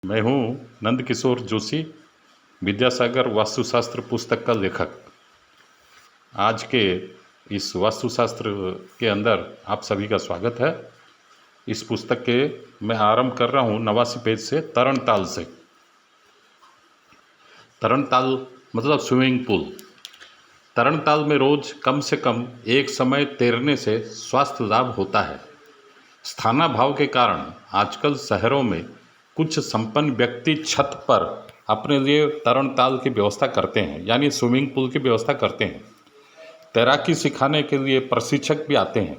मैं हूँ नंद किशोर जोशी, विद्यासागर वास्तुशास्त्र पुस्तक का लेखक। आज के इस वास्तुशास्त्र के अंदर आप सभी का स्वागत है। इस पुस्तक के मैं आरंभ कर रहा हूँ 89 पेज से, तरणताल से। तरणताल मतलब स्विमिंग पूल। तरणताल में रोज कम से कम एक समय तैरने से स्वास्थ्य लाभ होता है। स्थानाभाव के कारण आजकल शहरों में कुछ संपन्न व्यक्ति छत पर अपने लिए तरणताल की व्यवस्था करते हैं, यानी स्विमिंग पूल की व्यवस्था करते हैं। तैराकी सिखाने के लिए प्रशिक्षक भी आते हैं।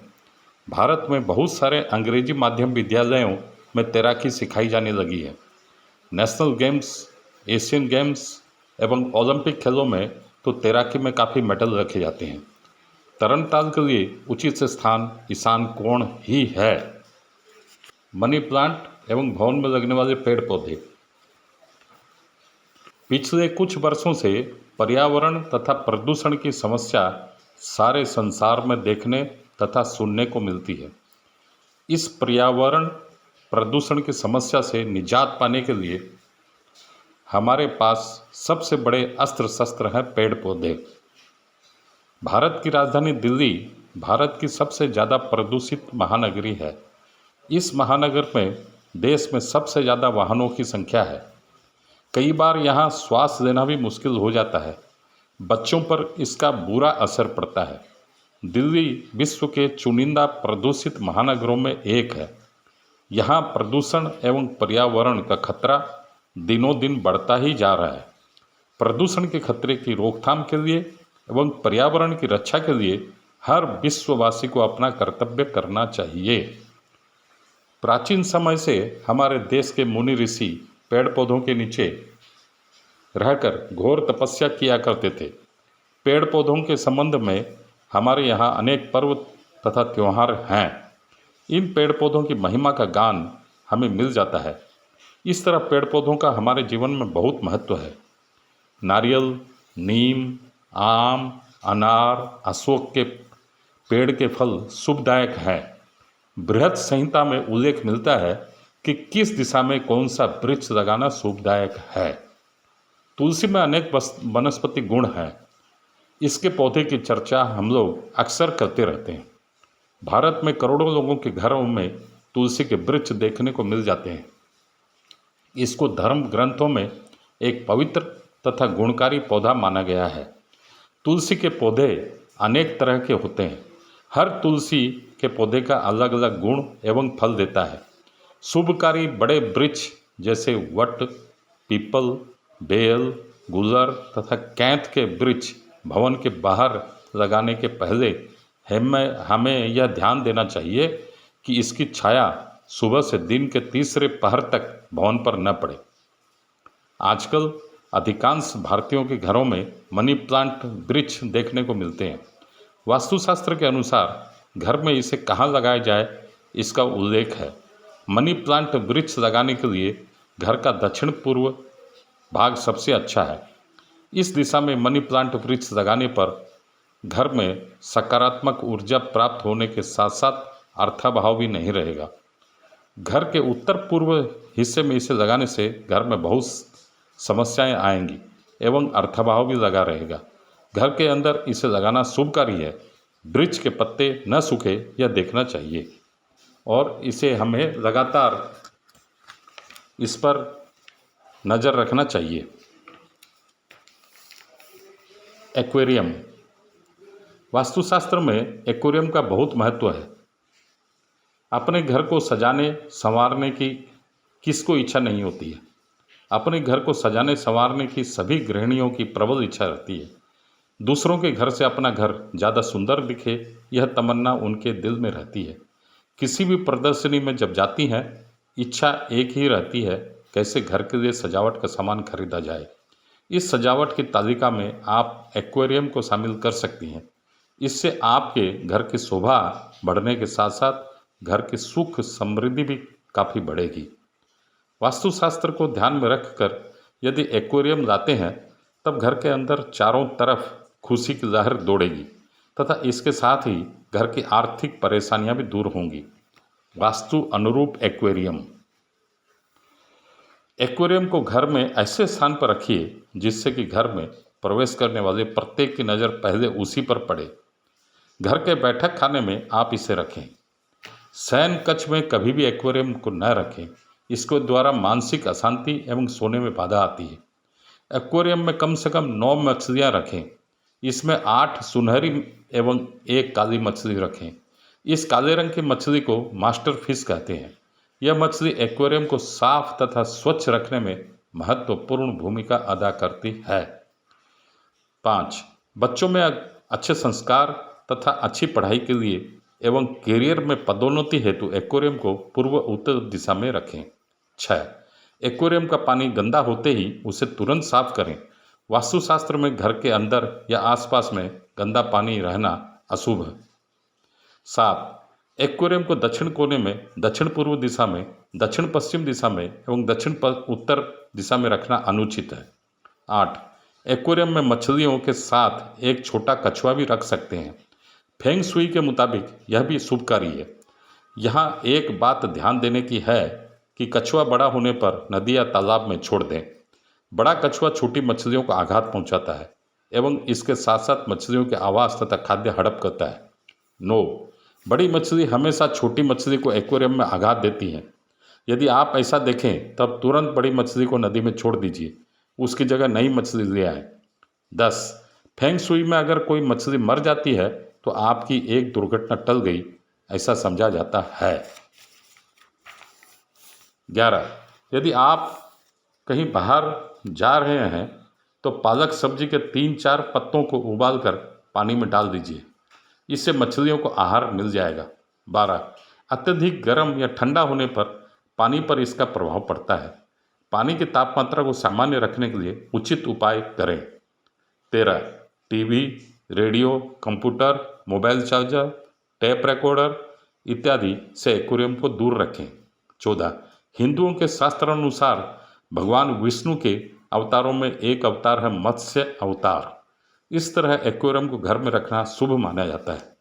भारत में बहुत सारे अंग्रेजी माध्यम विद्यालयों में तैराकी सिखाई जाने लगी है। नेशनल गेम्स, एशियन गेम्स एवं ओलंपिक खेलों में तो तैराकी में काफ़ी मेडल रखे जाते हैं। तरणताल के लिए उचित स्थान ईशान कोण ही है। मनी प्लांट एवं भवन में लगने वाले पेड़ पौधे। पिछले कुछ वर्षों से पर्यावरण तथा प्रदूषण की समस्या सारे संसार में देखने तथा सुनने को मिलती है। इस पर्यावरण प्रदूषण की समस्या से निजात पाने के लिए हमारे पास सबसे बड़े अस्त्र शस्त्र हैं पेड़ पौधे। भारत की राजधानी दिल्ली भारत की सबसे ज़्यादा प्रदूषित महानगरी है। इस महानगर में देश में सबसे ज़्यादा वाहनों की संख्या है। कई बार यहाँ श्वास लेना भी मुश्किल हो जाता है। बच्चों पर इसका बुरा असर पड़ता है। दिल्ली विश्व के चुनिंदा प्रदूषित महानगरों में एक है। यहाँ प्रदूषण एवं पर्यावरण का खतरा दिनों दिन बढ़ता ही जा रहा है। प्रदूषण के खतरे की रोकथाम के लिए एवं पर्यावरण की रक्षा के लिए हर विश्ववासी को अपना कर्तव्य करना चाहिए। प्राचीन समय से हमारे देश के मुनि ऋषि पेड़ पौधों के नीचे रहकर घोर तपस्या किया करते थे। पेड़ पौधों के संबंध में हमारे यहाँ अनेक पर्व तथा त्यौहार हैं। इन पेड़ पौधों की महिमा का गान हमें मिल जाता है। इस तरह पेड़ पौधों का हमारे जीवन में बहुत महत्व है। नारियल, नीम, आम, अनार, अशोक के पेड़ के फल शुभदायक हैं। बृहत संहिता में उल्लेख मिलता है कि किस दिशा में कौन सा वृक्ष लगाना शुभदायक है। तुलसी में अनेक वनस्पति गुण हैं। इसके पौधे की चर्चा हम लोग अक्सर करते रहते हैं। भारत में करोड़ों लोगों के घरों में तुलसी के वृक्ष देखने को मिल जाते हैं। इसको धर्म ग्रंथों में एक पवित्र तथा गुणकारी पौधा माना गया है। तुलसी के पौधे अनेक तरह के होते हैं। हर तुलसी के पौधे का अलग अलग गुण एवं फल देता है। शुभकारी बड़े वृक्ष जैसे वट, पीपल, बेल, गुलर तथा कैंथ के वृक्ष भवन के बाहर लगाने के पहले हमें यह ध्यान देना चाहिए कि इसकी छाया सुबह से दिन के तीसरे पहर तक भवन पर न पड़े। आजकल अधिकांश भारतीयों के घरों में मनी प्लांट वृक्ष देखने को मिलते हैं। वास्तुशास्त्र के अनुसार घर में इसे कहाँ लगाया जाए, इसका उल्लेख है। मनी प्लांट वृक्ष लगाने के लिए घर का दक्षिण पूर्व भाग सबसे अच्छा है। इस दिशा में मनी प्लांट वृक्ष लगाने पर घर में सकारात्मक ऊर्जा प्राप्त होने के साथ साथ अर्थाभाव भी नहीं रहेगा। घर के उत्तर पूर्व हिस्से में इसे लगाने से घर में बहुत समस्याएं आएंगी एवं अर्थाभाव भी लगा रहेगा। घर के अंदर इसे लगाना शुभकारी है। वृक्ष के पत्ते न सूखे यह देखना चाहिए और इसे हमें लगातार इस पर नज़र रखना चाहिए। एक्वेरियम। वास्तुशास्त्र में एक्वेरियम का बहुत महत्व है। अपने घर को सजाने संवारने की किसको इच्छा नहीं होती है। अपने घर को सजाने संवारने की सभी गृहिणियों की प्रबल इच्छा रहती है। दूसरों के घर से अपना घर ज़्यादा सुंदर दिखे, यह तमन्ना उनके दिल में रहती है। किसी भी प्रदर्शनी में जब जाती हैं, इच्छा एक ही रहती है, कैसे घर के लिए सजावट का सामान खरीदा जाए। इस सजावट की तालिका में आप एक्वेरियम को शामिल कर सकती हैं। इससे आपके घर की शोभा बढ़ने के साथ साथ घर की सुख समृद्धि भी काफ़ी बढ़ेगी। वास्तुशास्त्र को ध्यान में रखकर यदि एक्वेरियम लाते हैं, तब घर के अंदर चारों तरफ खुशी की लहर दौड़ेगी तथा इसके साथ ही घर की आर्थिक परेशानियां भी दूर होंगी। वास्तु अनुरूप एक्वेरियम। एक्वेरियम को घर में ऐसे स्थान पर रखिए जिससे कि घर में प्रवेश करने वाले प्रत्येक की नज़र पहले उसी पर पड़े। घर के बैठक खाने में आप इसे रखें। शयन कक्ष में कभी भी एक्वेरियम को न रखें, इसके द्वारा मानसिक अशांति एवं सोने में बाधा आती है। एक्वेरियम में कम से कम 9 मछलियाँ रखें। इसमें 8 सुनहरी एवं 1 काली मछली रखें। इस काले रंग की मछली को मास्टर फिश कहते हैं। यह मछली एक्वेरियम को साफ तथा स्वच्छ रखने में महत्वपूर्ण भूमिका अदा करती है। 5. बच्चों में अच्छे संस्कार तथा अच्छी पढ़ाई के लिए एवं कैरियर में पदोन्नति हेतु एक्वेरियम को पूर्व उत्तर दिशा में रखें। 6. एक्वेरियम का पानी गंदा होते ही उसे तुरंत साफ करें। वास्तुशास्त्र में घर के अंदर या आसपास में गंदा पानी रहना अशुभ है। 7. एक्वेरियम को दक्षिण कोने में, दक्षिण पूर्व दिशा में, दक्षिण पश्चिम दिशा में एवं दक्षिण उत्तर दिशा में रखना अनुचित है। 8. एक्वेरियम में मछलियों के साथ एक छोटा कछुआ भी रख सकते हैं। फेंग शुई के मुताबिक यह भी शुभकारी है। यहाँ एक बात ध्यान देने की है कि कछुआ बड़ा होने पर नदी या तालाब में छोड़ दें। बड़ा कछुआ छोटी मछलियों को आघात पहुँचाता है एवं इसके साथ साथ मछलियों के आवास तथा खाद्य हड़प करता है। 9. बड़ी मछली हमेशा छोटी मछली को एक्वेरियम में आघात देती है। यदि आप ऐसा देखें तब तुरंत बड़ी मछली को नदी में छोड़ दीजिए, उसकी जगह नई मछली ले आएं। 10. फेंग शुई में अगर कोई मछली मर जाती है तो आपकी एक दुर्घटना टल गई, ऐसा समझा जाता है। 11. यदि आप कहीं बाहर जा रहे हैं तो पालक सब्जी के 3-4 पत्तों को उबालकर पानी में डाल दीजिए, इससे मछलियों को आहार मिल जाएगा। 12. अत्यधिक गर्म या ठंडा होने पर पानी पर इसका प्रभाव पड़ता है। पानी की तापमात्रा को सामान्य रखने के लिए उचित उपाय करें। 13. TV, radio, computer, mobile charger, tape recorder इत्यादि से एक्वेरियम को दूर रखें। 14. हिंदुओं के शास्त्रानुसार भगवान विष्णु के अवतारों में एक अवतार है मत्स्य अवतार। इस तरह एक्वेरियम को घर में रखना शुभ माना जाता है।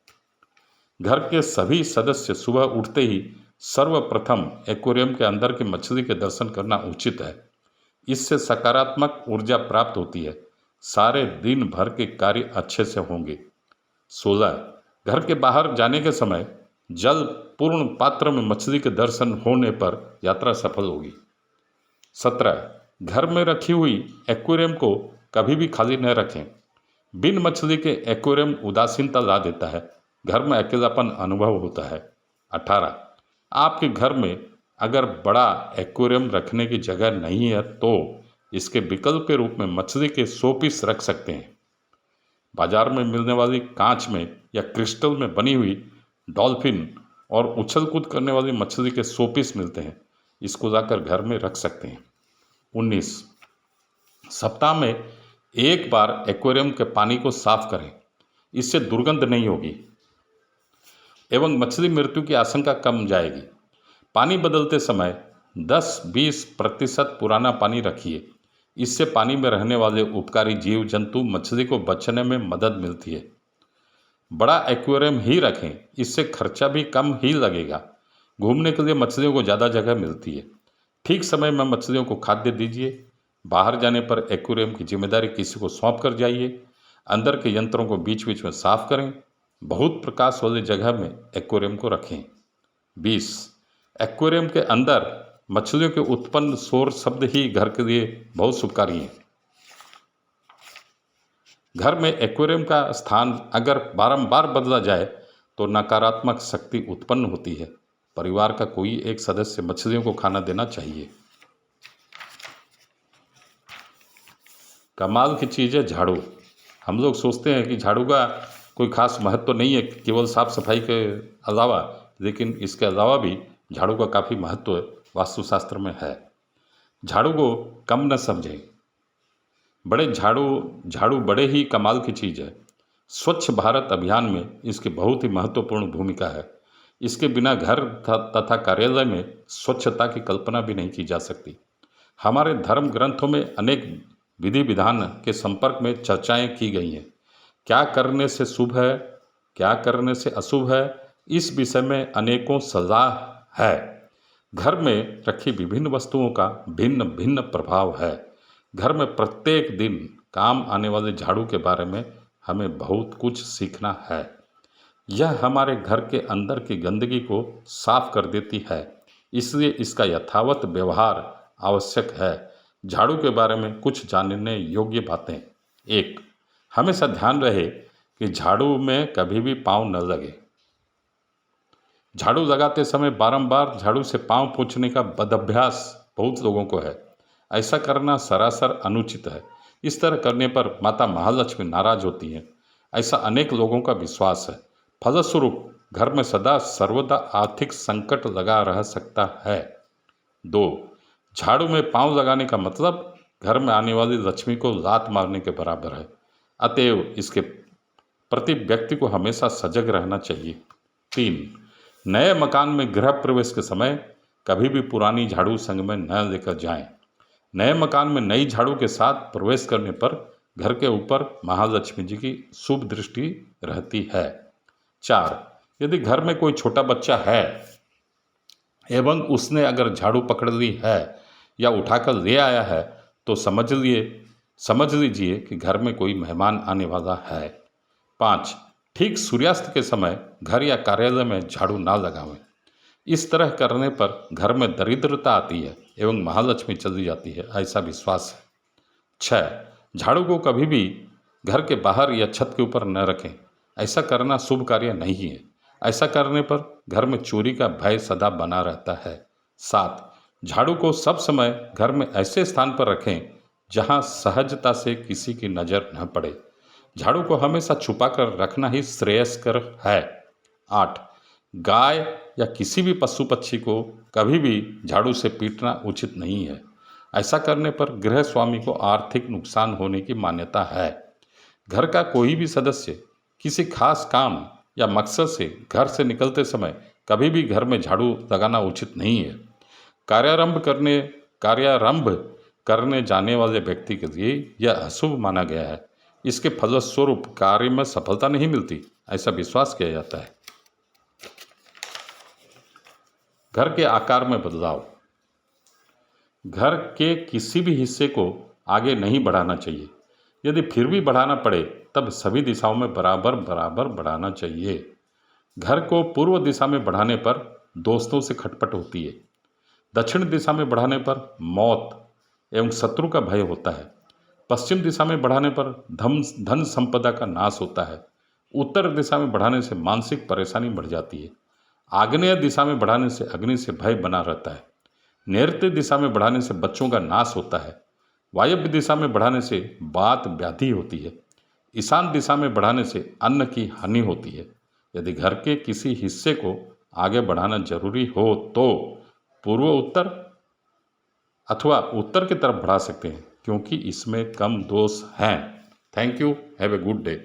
घर के सभी सदस्य सुबह उठते ही सर्वप्रथम एक्वेरियम के अंदर की मछली के दर्शन करना उचित है। इससे सकारात्मक ऊर्जा प्राप्त होती है। सारे दिन भर के कार्य अच्छे से होंगे। 16. घर के बाहर जाने के समय जल पूर्ण पात्र में मछली के दर्शन होने पर यात्रा सफल होगी। 17. घर में रखी हुई एक्वेरियम को कभी भी खाली न रखें। बिन मछली के एक्वेरियम उदासीनता ला देता है, घर में अकेलापन अनुभव होता है। 18. आपके घर में अगर बड़ा एक्वेरियम रखने की जगह नहीं है तो इसके विकल्प के रूप में मछली के 100 पीस रख सकते हैं। बाजार में मिलने वाली कांच में या क्रिस्टल में बनी हुई डॉल्फिन और उछल कूद करने वाली मछली के 100 पीस मिलते हैं, इसको लाकर घर में रख सकते हैं। 19. सप्ताह में एक बार एक्वेरियम के पानी को साफ करें, इससे दुर्गंध नहीं होगी एवं मछली मृत्यु की आशंका कम जाएगी। पानी बदलते समय 10-20% पुराना पानी रखिए, इससे पानी में रहने वाले उपकारी जीव जंतु मछली को बचने में मदद मिलती है। बड़ा एक्वेरियम ही रखें, इससे खर्चा भी कम ही लगेगा। घूमने के लिए मछलियों को ज़्यादा जगह मिलती है। ठीक समय में मछलियों को खाद्य दीजिए। बाहर जाने पर एक्वेरियम की जिम्मेदारी किसी को सौंप कर जाइए। अंदर के यंत्रों को बीच बीच में साफ करें। बहुत प्रकाश वाली जगह में एक्वेरियम को रखें। 20. एक्वेरियम के अंदर मछलियों के उत्पन्न शोर शब्द ही घर के लिए बहुत शुभकारी हैं। घर में एक्वेरियम का स्थान अगर बारंबार बदला जाए तो नकारात्मक शक्ति उत्पन्न होती है। परिवार का कोई एक सदस्य मछलियों को खाना देना चाहिए। कमाल की चीज़ है झाड़ू। हम लोग सोचते हैं कि झाड़ू का कोई खास महत्व तो नहीं है केवल साफ सफाई के अलावा, लेकिन इसके अलावा भी झाड़ू का काफ़ी महत्व वास्तुशास्त्र में है। झाड़ू को कम न समझें। बड़े झाड़ू बड़े ही कमाल की चीज़ है। स्वच्छ भारत अभियान में इसकी बहुत ही महत्वपूर्ण भूमिका है। इसके बिना घर तथा कार्यालय में स्वच्छता की कल्पना भी नहीं की जा सकती। हमारे धर्म ग्रंथों में अनेक विधि विधान के संपर्क में चर्चाएं की गई हैं। क्या करने से शुभ है, क्या करने से अशुभ है, इस विषय में अनेकों सलाह है। घर में रखी विभिन्न वस्तुओं का भिन्न भिन्न प्रभाव है। घर में प्रत्येक दिन काम आने वाले झाड़ू के बारे में हमें बहुत कुछ सीखना है। यह हमारे घर के अंदर की गंदगी को साफ कर देती है, इसलिए इसका यथावत व्यवहार आवश्यक है। झाड़ू के बारे में कुछ जानने योग्य बातें। एक, हमेशा ध्यान रहे कि झाड़ू में कभी भी पाँव न लगे। झाड़ू लगाते समय बारंबार झाड़ू से पाँव पोंछने का बदअभ्यास बहुत लोगों को है। ऐसा करना सरासर अनुचित है। इस तरह करने पर माता महालक्ष्मी नाराज होती हैं, ऐसा अनेक लोगों का विश्वास है। फलस्वरूप घर में सदा सर्वदा आर्थिक संकट लगा रह सकता है। 2, झाड़ू में पाँव लगाने का मतलब घर में आने वाली लक्ष्मी को लात मारने के बराबर है। अतएव इसके प्रति व्यक्ति को हमेशा सजग रहना चाहिए। 3, नए मकान में गृह प्रवेश के समय कभी भी पुरानी झाड़ू संग में न लेकर जाएं। नए मकान में नई झाड़ू के साथ प्रवेश करने पर घर के ऊपर महालक्ष्मी जी की शुभ दृष्टि रहती है। 4, यदि घर में कोई छोटा बच्चा है एवं उसने अगर झाड़ू पकड़ ली है या उठाकर ले आया है तो समझ लीजिए कि घर में कोई मेहमान आने वाला है। 5, ठीक सूर्यास्त के समय घर या कार्यालय में झाड़ू ना लगावें। इस तरह करने पर घर में दरिद्रता आती है एवं महालक्ष्मी चली जाती है, ऐसा विश्वास है। 6, झाड़ू को कभी भी घर के बाहर या छत के ऊपर न रखें। ऐसा करना शुभ कार्य नहीं है। ऐसा करने पर घर में चोरी का भय सदा बना रहता है। 7, झाड़ू को सब समय घर में ऐसे स्थान पर रखें जहां सहजता से किसी की नज़र न पड़े। झाड़ू को हमेशा छुपा कर रखना ही श्रेयस्कर है। 8, गाय या किसी भी पशु पक्षी को कभी भी झाड़ू से पीटना उचित नहीं है। ऐसा करने पर गृह स्वामी को आर्थिक नुकसान होने की मान्यता है। घर का कोई भी सदस्य किसी खास काम या मकसद से घर से निकलते समय कभी भी घर में झाड़ू लगाना उचित नहीं है। कार्यारंभ करने जाने वाले व्यक्ति के लिए यह अशुभ माना गया है। इसके फलस्वरूप कार्य में सफलता नहीं मिलती, ऐसा विश्वास किया जाता है। घर के आकार में बदलाव। घर के किसी भी हिस्से को आगे नहीं बढ़ाना चाहिए। यदि फिर भी बढ़ाना पड़े तब सभी दिशाओं में बराबर बराबर बढ़ाना चाहिए। घर को पूर्व दिशा में बढ़ाने पर दोस्तों से खटपट होती है। दक्षिण दिशा में बढ़ाने पर मौत एवं शत्रु का भय होता है। पश्चिम दिशा में बढ़ाने पर धन संपदा का नाश होता है। उत्तर दिशा में बढ़ाने से मानसिक परेशानी बढ़ जाती है। आग्नेय दिशा में बढ़ाने से अग्नि से भय बना रहता है। नैऋत्य दिशा में बढ़ाने से बच्चों का नाश होता है। वायव्य दिशा में बढ़ाने से वात व्याधि होती है। ईशान दिशा में बढ़ाने से अन्न की हानि होती है। यदि घर के किसी हिस्से को आगे बढ़ाना जरूरी हो तो पूर्व उत्तर अथवा उत्तर की तरफ बढ़ा सकते हैं, क्योंकि इसमें कम दोष हैं। Thank you. Have a good day.